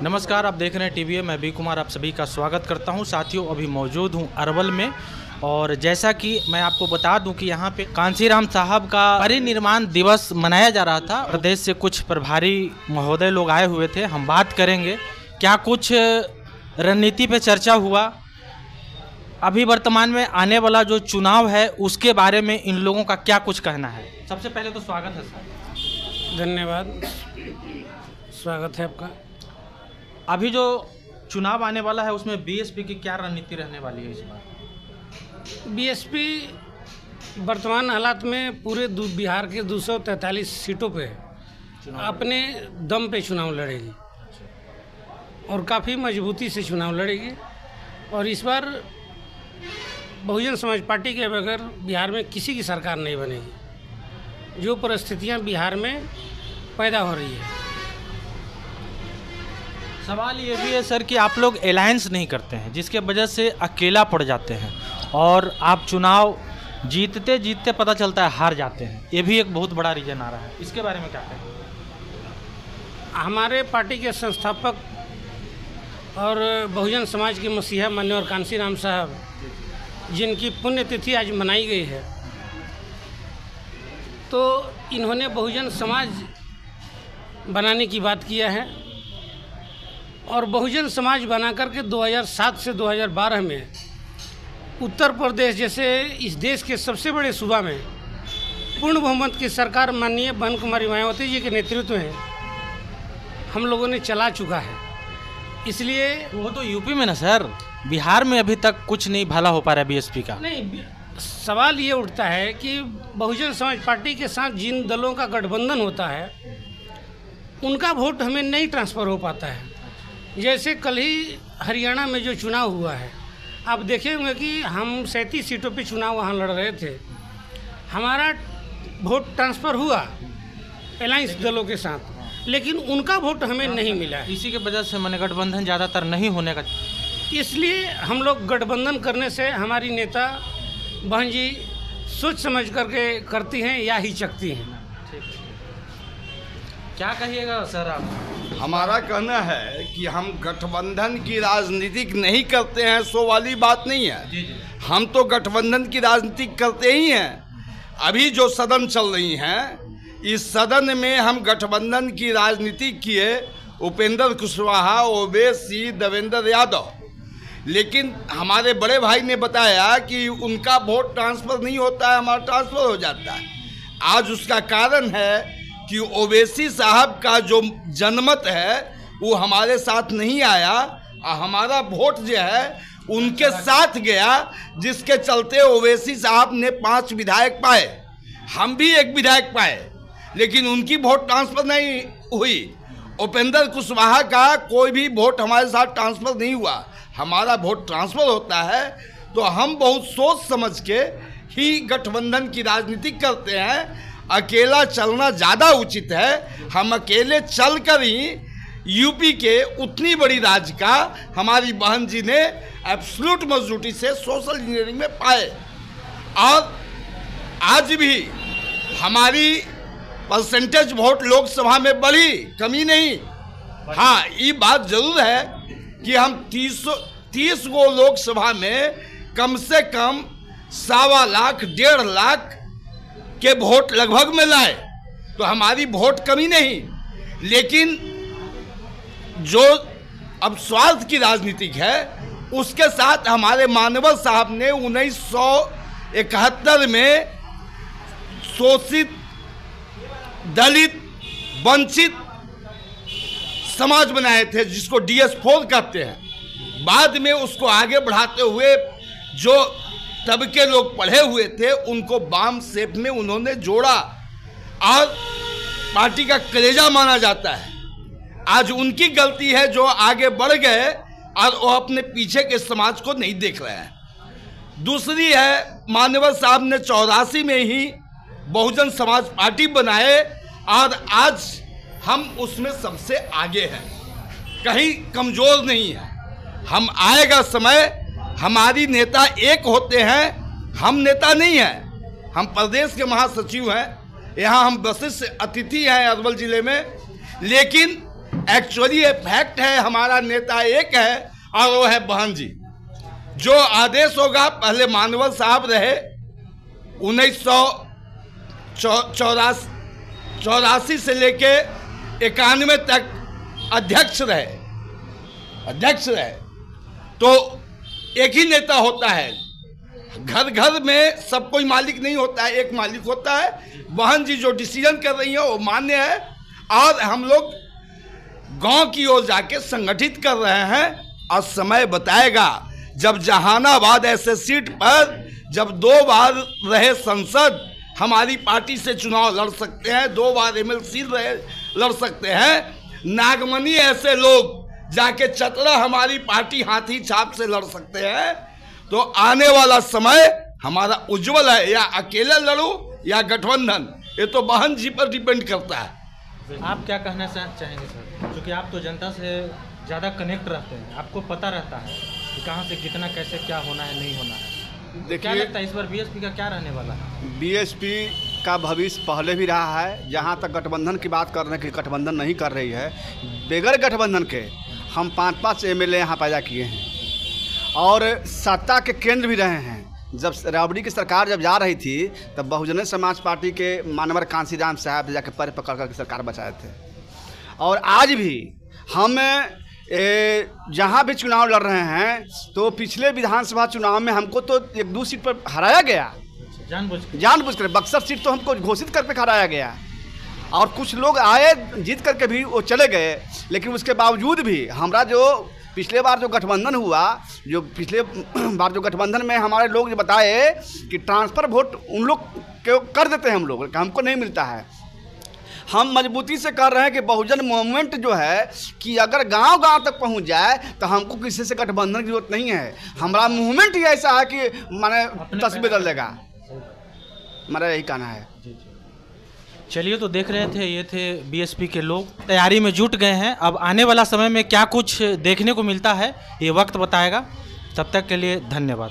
नमस्कार, आप देख रहे हैं टीवीए। मैं बी कुमार आप सभी का स्वागत करता हूं। साथियों, अभी मौजूद हूं अरवल में और जैसा कि मैं आपको बता दूं कि यहां पे कांसीराम साहब का परिनिर्वाण दिवस मनाया जा रहा था। प्रदेश से कुछ प्रभारी महोदय लोग आए हुए थे। हम बात करेंगे क्या कुछ रणनीति पे चर्चा हुआ, अभी वर्तमान में आने वाला जो चुनाव है उसके बारे में इन लोगों का क्या कुछ कहना है। सबसे पहले तो स्वागत है सर। धन्यवाद, स्वागत है आपका। अभी जो चुनाव आने वाला है उसमें बीएसपी की क्या रणनीति रहने वाली है इस बार? बीएसपी वर्तमान हालात में पूरे बिहार के 243 सीटों पे अपने दम पे चुनाव लड़ेगी और काफ़ी मजबूती से चुनाव लड़ेगी। और इस बार बहुजन समाज पार्टी के बगैर बिहार में किसी की सरकार नहीं बनेगी। जो परिस्थितियां बिहार में पैदा हो रही है, सवाल ये भी है सर कि आप लोग अलायंस नहीं करते हैं, जिसके वजह से अकेला पड़ जाते हैं और आप चुनाव जीतते जीतते पता चलता है हार जाते हैं। ये भी एक बहुत बड़ा रीजन आ रहा है। इसके बारे में क्या कहें? हमारे पार्टी के संस्थापक और बहुजन समाज के मसीहा मान्यवर कांसीराम साहब, जिनकी पुण्यतिथि आज मनाई गई है, तो इन्होंने बहुजन समाज बनाने की बात किया है और बहुजन समाज बना करके 2007 से 2012 में उत्तर प्रदेश जैसे इस देश के सबसे बड़े सूबा में पूर्ण बहुमत की सरकार माननीय बहन कुमारी मायावती जी के नेतृत्व में हम लोगों ने चला चुका है। इसलिए वो तो यूपी में ना सर, बिहार में अभी तक कुछ नहीं भला हो पा रहा है बीएसपी का। नहीं, सवाल ये उठता है कि बहुजन समाज पार्टी के साथ जिन दलों का गठबंधन होता है उनका वोट हमें नहीं ट्रांसफ़र हो पाता है। जैसे कल ही हरियाणा में जो चुनाव हुआ है, आप देखे होंगे कि हम 37 सीटों पे चुनाव वहाँ लड़ रहे थे। हमारा वोट ट्रांसफ़र हुआ अलायंस दलों के साथ, लेकिन उनका वोट हमें नहीं मिला। इसी के वजह से मैंने गठबंधन ज़्यादातर नहीं होने का, इसलिए हम लोग गठबंधन करने से हमारी नेता बहन जी सोच समझ करके करती हैं या हिचकती हैं। क्या कहिएगा सर आप? हमारा कहना है कि हम गठबंधन की राजनीति नहीं करते हैं, सो वाली बात नहीं है। जी। हम तो गठबंधन की राजनीति करते ही हैं। अभी जो सदन चल रही हैं, इस सदन में हम गठबंधन की राजनीति किए उपेंद्र कुशवाहा, ओवैसी, देवेंद्र यादव, लेकिन हमारे बड़े भाई ने बताया कि उनका वोट ट्रांसफ़र नहीं होता है, हमारा ट्रांसफ़र हो जाता है। आज उसका कारण है कि ओवैसी साहब का जो जनमत है वो हमारे साथ नहीं आया और हमारा वोट जो है उनके साथ गया, जिसके चलते ओवैसी साहब ने 5 विधायक पाए, हम भी 1 विधायक पाए, लेकिन उनकी वोट ट्रांसफ़र नहीं हुई। उपेंद्र कुशवाहा का कोई भी वोट हमारे साथ ट्रांसफ़र नहीं हुआ। हमारा वोट ट्रांसफ़र होता है तो हम बहुत सोच समझ के ही गठबंधन की राजनीति करते हैं। अकेला चलना ज़्यादा उचित है। हम अकेले चलकर ही यूपी के उतनी बड़ी राज्य का हमारी बहन जी ने एब्सोल्यूट मेजॉरिटी से सोशल इंजीनियरिंग में पाए और आज भी हमारी परसेंटेज वोट लोकसभा में बढ़ी, कमी नहीं। हाँ, ये बात जरूर है कि हम 30 गो लोकसभा में कम से कम 1.25 लाख 1.5 लाख के वोट लगभग में लाए, तो हमारी वोट कमी नहीं। लेकिन जो अब स्वार्थ की राजनीति है उसके साथ हमारे मानवर साहब ने 1971 में शोषित, दलित, वंचित समाज बनाए थे, जिसको DS4 कहते हैं। बाद में उसको आगे बढ़ाते हुए जो तब के लोग पढ़े हुए थे उनको वाम शेप में उन्होंने जोड़ा और पार्टी का कलेजा माना जाता है। आज उनकी गलती है जो आगे बढ़ गए और वो अपने पीछे के समाज को नहीं देख रहे हैं। दूसरी है, मान्यवर साहब ने 84 में ही बहुजन समाज पार्टी बनाए और आज हम उसमें सबसे आगे हैं, कहीं कमज़ोर नहीं है। हम आएगा समय, हमारी नेता एक होते हैं, हम नेता नहीं हैं। हम प्रदेश के महासचिव हैं, यहाँ हम वरिष्ठ अतिथि हैं अरवल ज़िले में, लेकिन एक्चुअली ये फैक्ट है, हमारा नेता एक है और वो है बहन जी। जो आदेश होगा, पहले मानवल साहब रहे 1984 से लेके 91 तक अध्यक्ष रहे। तो एक ही नेता होता है, घर घर में सब कोई मालिक नहीं होता है, एक मालिक होता है। बहन जी जो डिसीजन कर रही है वो मान्य है और हम लोग गांव की ओर जाके संगठित कर रहे हैं। और समय बताएगा, जब जहानाबाद ऐसे सीट पर जब 2 बार रहे सांसद हमारी पार्टी से चुनाव लड़ सकते हैं, 2 बार MLC रहे लड़ सकते हैं, नागमनी ऐसे लोग जाके चतरा हमारी पार्टी हाथी छाप से लड़ सकते हैं। तो आने वाला समय हमारा उज्जवल है, या अकेले लड़ूं या गठबंधन, ये तो बहन जी पर डिपेंड करता है। आप क्या कहना चाहेंगे सर, क्योंकि आप तो जनता से ज़्यादा कनेक्ट रहते हैं, आपको पता रहता है कि कहाँ से कितना कैसे क्या होना है नहीं होना है। क्या लगता है इस बार BSP का क्या रहने वाला है? BSP का भविष्य पहले भी रहा है। जहाँ तक गठबंधन की बात कर रहे हैं कि गठबंधन नहीं कर रही है, बगैर गठबंधन के हम 5-5 MLA यहाँ पैदा किए हैं और सत्ता के केंद्र भी रहे हैं। जब राबड़ी की सरकार जब जा रही थी तब बहुजन समाज पार्टी के मानवर कांसीराम साहब जाके पैर पकड़ कर सरकार बचाए थे। और आज भी हम जहाँ भी चुनाव लड़ रहे हैं तो पिछले विधानसभा चुनाव में हमको तो 1-2 सीट पर हराया गया, जानबूझकर। बक्सर सीट तो हमको घोषित करके हराया गया और कुछ लोग आए जीत करके भी वो चले गए। लेकिन उसके बावजूद भी हमारा जो पिछले बार जो गठबंधन हुआ, जो पिछले बार जो गठबंधन में हमारे लोग जो बताए कि ट्रांसफ़र वोट उन लोग को कर देते हैं, हम लोग हमको नहीं मिलता है। हम मजबूती से कर रहे हैं कि बहुजन मूवमेंट जो है कि अगर गांव-गांव तक पहुंच जाए तो हमको किसी से गठबंधन की जरूरत नहीं है। हमारा मूवमेंट ही ऐसा है कि माने तस्वीर बदल देगा, मेरा यही कहना है। चलिए, तो देख रहे थे, ये थे BSP के लोग तैयारी में जुट गए हैं। अब आने वाला समय में क्या कुछ देखने को मिलता है ये वक्त बताएगा। तब तक के लिए धन्यवाद।